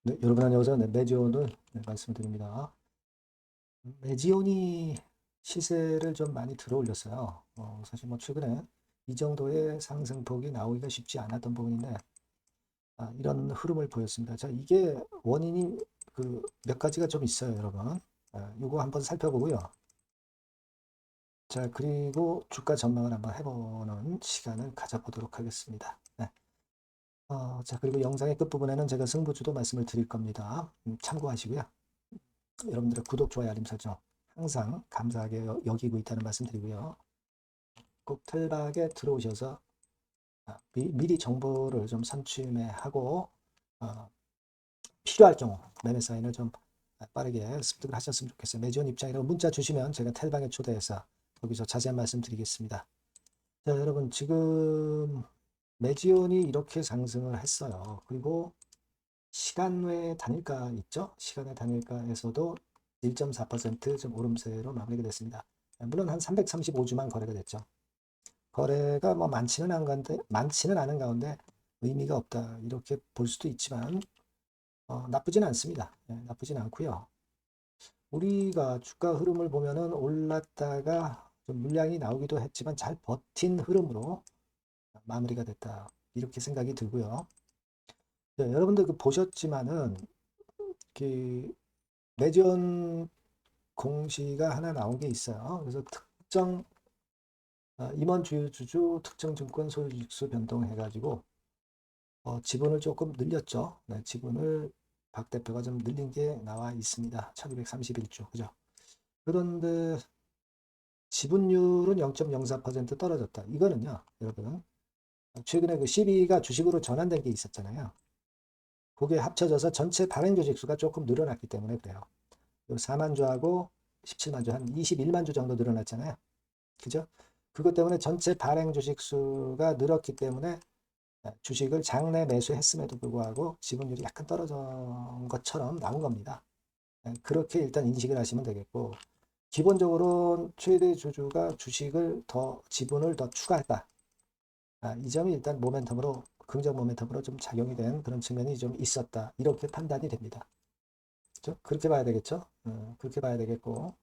네, 여러분 안녕하세요. 네, 매지온을 말씀드립니다. 매지온이 시세를 좀 많이 들어 올렸어요. 사실 뭐 최근에 이 정도의 상승폭이 나오기가 쉽지 않았던 부분인데 이런 흐름을 보였습니다. 자, 이게 원인이 그 몇 가지가 좀 있어요, 여러분. 이거 한번 살펴보고요. 자, 그리고 주가 전망을 한번 해보는 시간을 가져보도록 하겠습니다. 네. 자, 그리고 영상의 끝부분에는 제가 승부주도 말씀을 드릴 겁니다. 참고하시고요. 여러분들의 구독, 좋아요, 알림 설정 항상 감사하게 여기고 있다는 말씀 드리고요. 꼭 텔박에 들어오셔서 미리 정보를 좀 선취하고 필요할 경우 매매 사인을 좀 빠르게 습득을 하셨으면 좋겠어요. 매지원 입장이라고 문자 주시면 제가 텔박에 초대해서 거기서 자세한 말씀 드리겠습니다. 자, 여러분 지금 매지온이 이렇게 상승을 했어요. 그리고 시간 외 단일가 있죠? 시간 외 단일가에서도 1.4%좀 오름세로 마무리가 됐습니다. 물론 한 335주만 거래가 됐죠. 거래가 뭐 많지는 않은 가운데 의미가 없다 이렇게 볼 수도 있지만 나쁘진 않습니다. 나쁘진 않고요. 우리가 주가 흐름을 보면은 올랐다가 좀 물량이 나오기도 했지만 잘 버틴 흐름으로 마무리가 됐다 이렇게 생각이 들고요. 네, 여러분들 그 보셨지만은 그 매전 공시가 하나 나온 게 있어요. 그래서 특정 임원 주주 특정 증권 소유주수 변동해가지고 지분을 조금 늘렸죠. 네, 지분을 박 대표가 좀 늘린 게 나와 있습니다. 1231주 그죠? 그런데 지분율은 0.04% 떨어졌다. 이거는요, 여러분 최근에 그 CB가 주식으로 전환된 게 있었잖아요. 그게 합쳐져서 전체 발행 주식 수가 조금 늘어났기 때문에 그래요. 4만 주하고 17만 주, 한 21만 주 정도 늘어났잖아요. 그죠? 그것 때문에 전체 발행 주식 수가 늘었기 때문에 주식을 장내 매수했음에도 불구하고 지분율이 약간 떨어진 것처럼 나온 겁니다. 그렇게 일단 인식을 하시면 되겠고, 기본적으로 최대 주주가 주식을 더, 지분을 더 추가했다. 이 점이 일단 모멘텀으로, 긍정 모멘텀으로 좀 작용이 된 그런 측면이 좀 있었다. 이렇게 판단이 됩니다. 그렇죠? 그렇게 봐야 되겠죠? 그렇게 봐야 되겠고,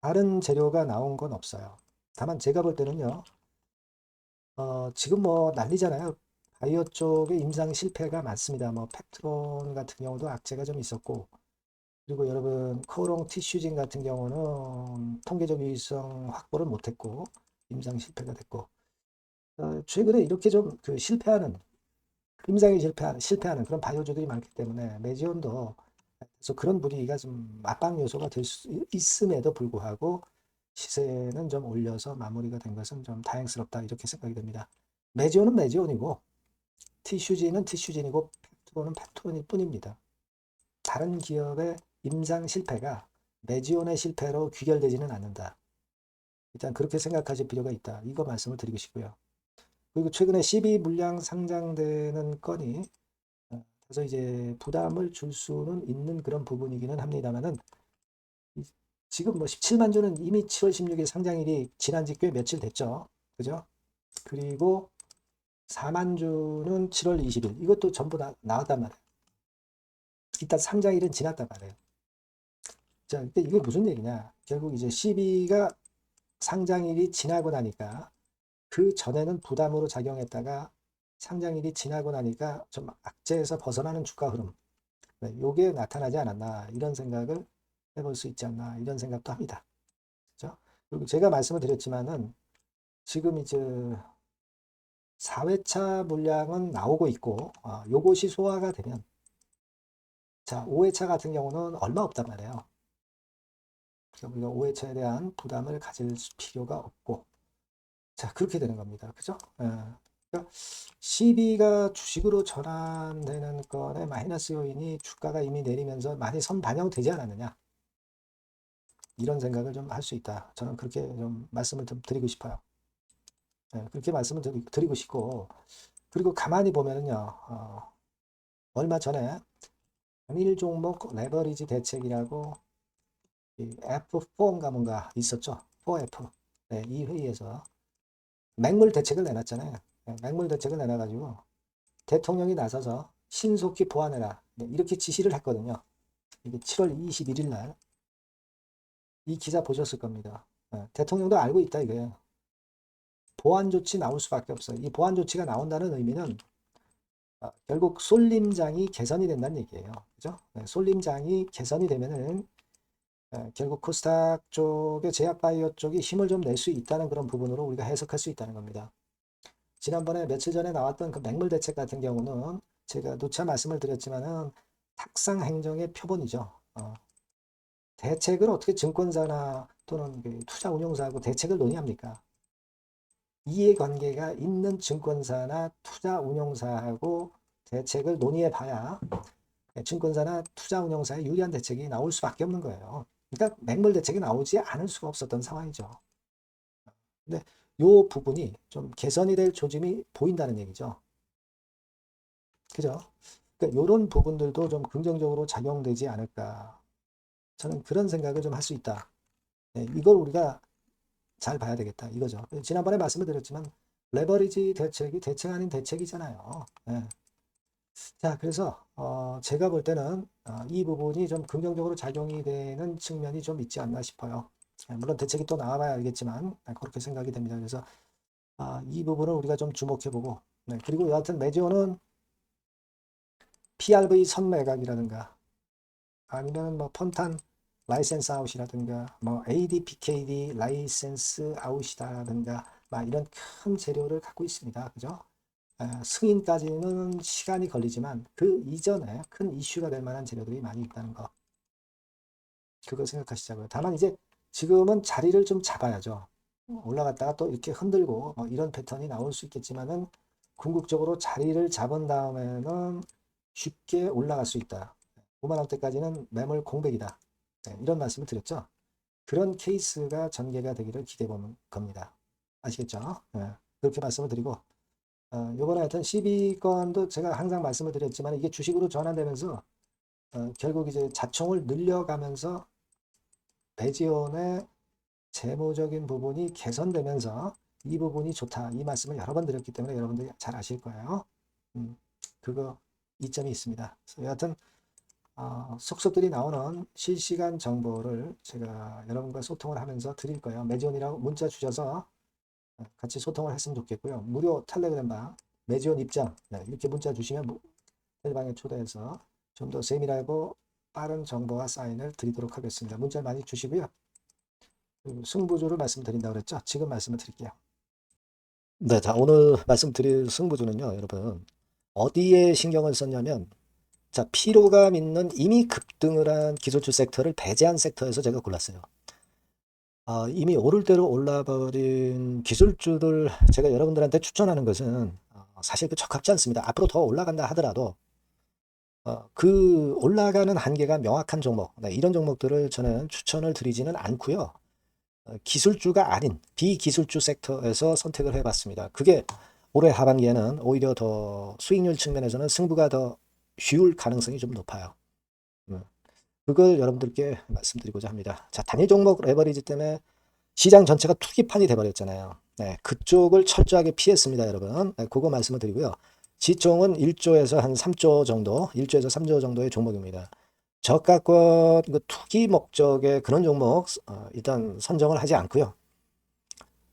다른 재료가 나온 건 없어요. 다만 제가 볼 때는요, 지금 뭐 난리잖아요. 바이오 쪽에 임상 실패가 많습니다. 뭐 팩트론 같은 경우도 악재가 좀 있었고, 그리고 여러분 코롱 티슈진 같은 경우는 통계적 유의성 확보를 못했고 임상 실패가 됐고, 최근에 이렇게 좀 그 실패하는 임상에 실패하는 그런 바이오주들이 많기 때문에 매지온도 그래서 그런 분위기가 좀 압박 요소가 될 수 있음에도 불구하고 시세는 좀 올려서 마무리가 된 것은 좀 다행스럽다 이렇게 생각이 됩니다. 매지온은 매지온이고 티슈진은 티슈진이고 팩트론은 팩트론일 뿐입니다. 다른 기업의 임상 실패가 매지온의 실패로 귀결되지는 않는다. 일단 그렇게 생각하실 필요가 있다. 이거 말씀을 드리고 싶고요. 그리고 최근에 CB 물량 상장되는 건이 그래서 이제 부담을 줄 수는 있는 그런 부분이기는 합니다만은 지금 뭐 17만 주는 이미 7월 16일 상장일이 지난 지 꽤 며칠 됐죠. 그죠? 그리고 4만 주는 7월 20일 이것도 전부 다 나왔단 말이에요. 일단 상장일은 지났단 말이에요. 자, 근데 이게 무슨 얘기냐? 결국 이제 CB가 상장일이 지나고 나니까 그 전에는 부담으로 작용했다가 상장일이 지나고 나니까 좀 악재에서 벗어나는 주가 흐름. 네, 요게 나타나지 않았나 이런 생각을 해볼 수 있지 않나 이런 생각도 합니다. 그죠? 그리고 제가 말씀을 드렸지만은 지금 이제 4회차 물량은 나오고 있고 요것이 소화가 되면 자 5회차 같은 경우는 얼마 없단 말이에요. 그러니까 우리가 5회차에 대한 부담을 가질 필요가 없고 자 그렇게 되는 겁니다. 그죠? 그러니까 CB가 주식으로 전환되는 건의 마이너스 요인이 주가가 이미 내리면서 많이 선반영되지 않았느냐 이런 생각을 좀 할 수 있다. 저는 그렇게 좀 말씀을 좀 드리고 싶어요. 그렇게 말씀을 드리고 싶고 그리고 가만히 보면은요 얼마 전에 단일 종목 레버리지 대책이라고 F4인가 뭔가 있었죠. 4F. 네, 이 회의에서 맹물 대책을 내놨잖아요. 맹물 대책을 내놔가지고 대통령이 나서서 신속히 보완해라. 네, 이렇게 지시를 했거든요. 이게 7월 21일 날 이 기사 보셨을 겁니다. 대통령도 알고 있다 이거예요. 보안 조치 나올 수밖에 없어요. 이 보안 조치가 나온다는 의미는 결국 쏠림장이 개선이 된다는 얘기예요. 그죠? 쏠림장이 개선이 되면은 결국 코스닥 쪽의 제약바이오 쪽이 힘을 좀 낼 수 있다는 그런 부분으로 우리가 해석할 수 있다는 겁니다. 지난번에 며칠 전에 나왔던 그 맹물 대책 같은 경우는 제가 누차 말씀을 드렸지만은 탁상 행정의 표본이죠. 대책을 어떻게 증권사나 또는 그 투자운용사하고 대책을 논의합니까? 이해관계가 있는 증권사나 투자운용사하고 대책을 논의해 봐야 증권사나 투자운용사에 유리한 대책이 나올 수밖에 없는 거예요. 그러니까 맹물 대책이 나오지 않을 수가 없었던 상황이죠. 근데 이 부분이 좀 개선이 될 조짐이 보인다는 얘기죠. 그죠? 그러니까 이런 부분들도 좀 긍정적으로 작용되지 않을까. 저는 그런 생각을 좀 할 수 있다. 이걸 우리가 잘 봐야 되겠다. 이거죠. 지난번에 말씀을 드렸지만 레버리지 대책이 대책 아닌 대책이잖아요. 자, 그래서 제가 볼 때는 이 부분이 좀 긍정적으로 작용이 되는 측면이 좀 있지 않나 싶어요. 물론 대책이 또 나와봐야 알겠지만 그렇게 생각이 됩니다. 그래서 이 부분을 우리가 좀 주목해보고 그리고 여하튼 메지오는 PRV 선매각이라든가 아니면 뭐 펀탄 라이센스 아웃이라든가 뭐 ADPKD 라이센스 아웃이라든가 막 이런 큰 재료를 갖고 있습니다. 그죠? 승인까지는 시간이 걸리지만 그 이전에 큰 이슈가 될 만한 재료들이 많이 있다는 거. 그거 생각하시자고요. 다만 이제 지금은 자리를 좀 잡아야죠. 올라갔다가 또 이렇게 흔들고 뭐 이런 패턴이 나올 수 있겠지만은 궁극적으로 자리를 잡은 다음에는 쉽게 올라갈 수 있다. 5만 원대까지는 매물 공백이다. 이런 말씀을 드렸죠. 그런 케이스가 전개가 되기를 기대해 보는 겁니다. 아시겠죠? 그렇게 말씀을 드리고 요번에 하여튼 12건도 제가 항상 말씀을 드렸지만 이게 주식으로 전환되면서 결국 이제 자총을 늘려가면서 배지원의 재무적인 부분이 개선되면서 이 부분이 좋다. 이 말씀을 여러 번 드렸기 때문에 여러분들이 잘 아실 거예요. 그거 이점이 있습니다. 여하튼 속속들이 나오는 실시간 정보를 제가 여러분과 소통을 하면서 드릴 거예요. 매지온이라고 문자 주셔서 같이 소통을 했으면 좋겠고요. 무료 텔레그램방 매지온 입장 이렇게 문자 주시면 텔방에 초대해서 좀 더 세밀하고 빠른 정보와 사인을 드리도록 하겠습니다. 문자 많이 주시고요. 승부주를 말씀드린다고 그랬죠? 지금 말씀을 드릴게요. 네, 자, 오늘 말씀드릴 승부주는요, 여러분. 어디에 신경을 썼냐면, 자, 피로감 있는 이미 급등을 한 기술주 섹터를 배제한 섹터에서 제가 골랐어요. 이미 오를 대로 올라버린 기술주들 제가 여러분들한테 추천하는 것은 사실 그 적합지 않습니다. 앞으로 더 올라간다 하더라도 그 올라가는 한계가 명확한 종목, 이런 종목들을 저는 추천을 드리지는 않고요. 기술주가 아닌 비기술주 섹터에서 선택을 해봤습니다. 그게 올해 하반기에는 오히려 더 수익률 측면에서는 승부가 더 쉬울 가능성이 좀 높아요. 그걸 여러분들께 말씀드리고자 합니다. 자, 단일 종목 레버리지 때문에 시장 전체가 투기판이 돼버렸잖아요. 그쪽을 철저하게 피했습니다, 여러분. 그거 말씀을 드리고요. 지총은 1조에서 한 3조 정도, 1조에서 3조 정도의 종목입니다. 저가권 투기 목적의 그런 종목 일단 선정을 하지 않고요.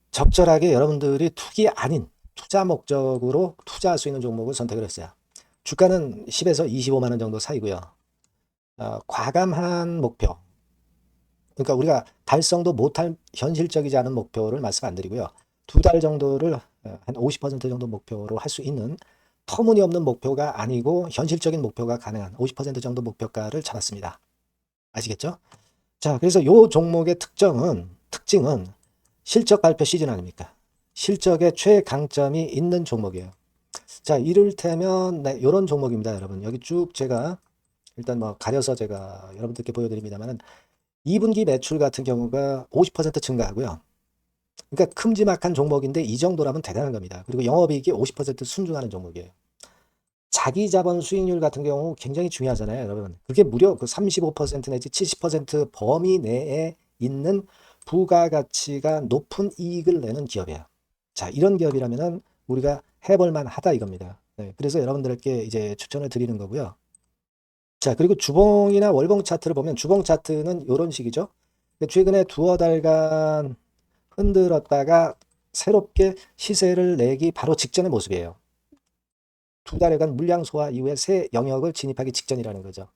적절하게 여러분들이 투기 아닌 투자 목적으로 투자할 수 있는 종목을 선택을 했어요. 주가는 10에서 25만 원 정도 사이고요. 과감한 목표. 그러니까 우리가 달성도 못할 현실적이지 않은 목표를 말씀 안 드리고요. 2달 정도를 한 50% 정도 목표로 할 수 있는 터무니없는 목표가 아니고 현실적인 목표가 가능한 50% 정도 목표가를 잡았습니다. 아시겠죠? 자, 그래서 이 종목의 특징은 실적 발표 시즌 아닙니까? 실적의 최강점이 있는 종목이에요. 자, 이를테면 이런 종목입니다, 여러분. 여기 쭉 제가 일단 뭐 가려서 제가 여러분들께 보여드립니다만은 2분기 매출 같은 경우가 50% 증가하고요. 그러니까 큼지막한 종목인데 이 정도라면 대단한 겁니다. 그리고 영업이익이 50% 순증하는 종목이에요. 자기 자본 수익률 같은 경우 굉장히 중요하잖아요, 여러분. 그게 무려 그 35% 내지 70% 범위 내에 있는 부가가치가 높은 이익을 내는 기업이에요. 자, 이런 기업이라면은 우리가 해볼 만하다 이겁니다. 그래서 여러분들께 이제 추천을 드리는 거고요. 자, 그리고 주봉이나 월봉 차트를 보면 주봉 차트는 이런 식이죠. 최근에 두어 달간 흔들었다가 새롭게 시세를 내기 바로 직전의 모습이에요. 두 달여간 물량 소화 이후에 새 영역을 진입하기 직전이라는 거죠.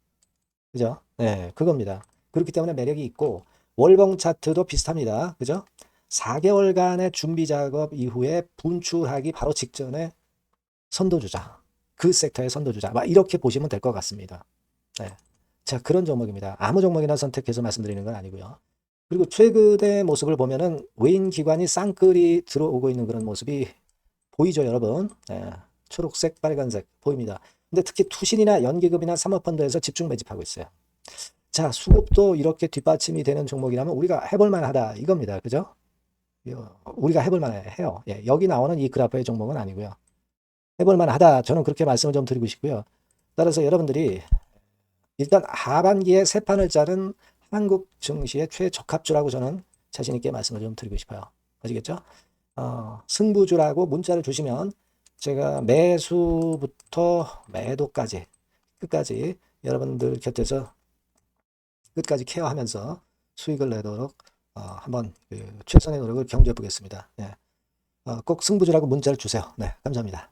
그죠? 네, 그겁니다. 그렇기 때문에 매력이 있고 월봉 차트도 비슷합니다. 그죠? 4개월간의 준비 작업 이후에 분출하기 바로 직전에 선도주자. 그 섹터의 선도주자. 막 이렇게 보시면 될 것 같습니다. 네. 자, 그런 종목입니다. 아무 종목이나 선택해서 말씀드리는 건 아니고요. 그리고 최근의 모습을 보면은 외인 기관이 쌍끌이 들어오고 있는 그런 모습이 보이죠, 여러분? 네. 초록색, 빨간색 보입니다. 근데 특히 투신이나 연기금이나 사모펀드에서 집중 매집하고 있어요. 자, 수급도 이렇게 뒷받침이 되는 종목이라면 우리가 해볼 만하다 이겁니다. 그죠? 우리가 해볼 만해요. 예, 여기 나오는 이 그래프의 종목은 아니고요. 해볼 만하다. 저는 그렇게 말씀을 좀 드리고 싶고요. 따라서 여러분들이 일단 하반기에 새 판을 짜는 한국 증시의 최적합주라고 저는 자신 있게 말씀을 좀 드리고 싶어요. 아시겠죠? 승부주라고 문자를 주시면 제가 매수부터 매도까지 끝까지 여러분들 곁에서 끝까지 케어하면서 수익을 내도록 한번 최선의 노력을 경주해 보겠습니다. 네. 꼭 승부주라고 문자를 주세요. 네, 감사합니다.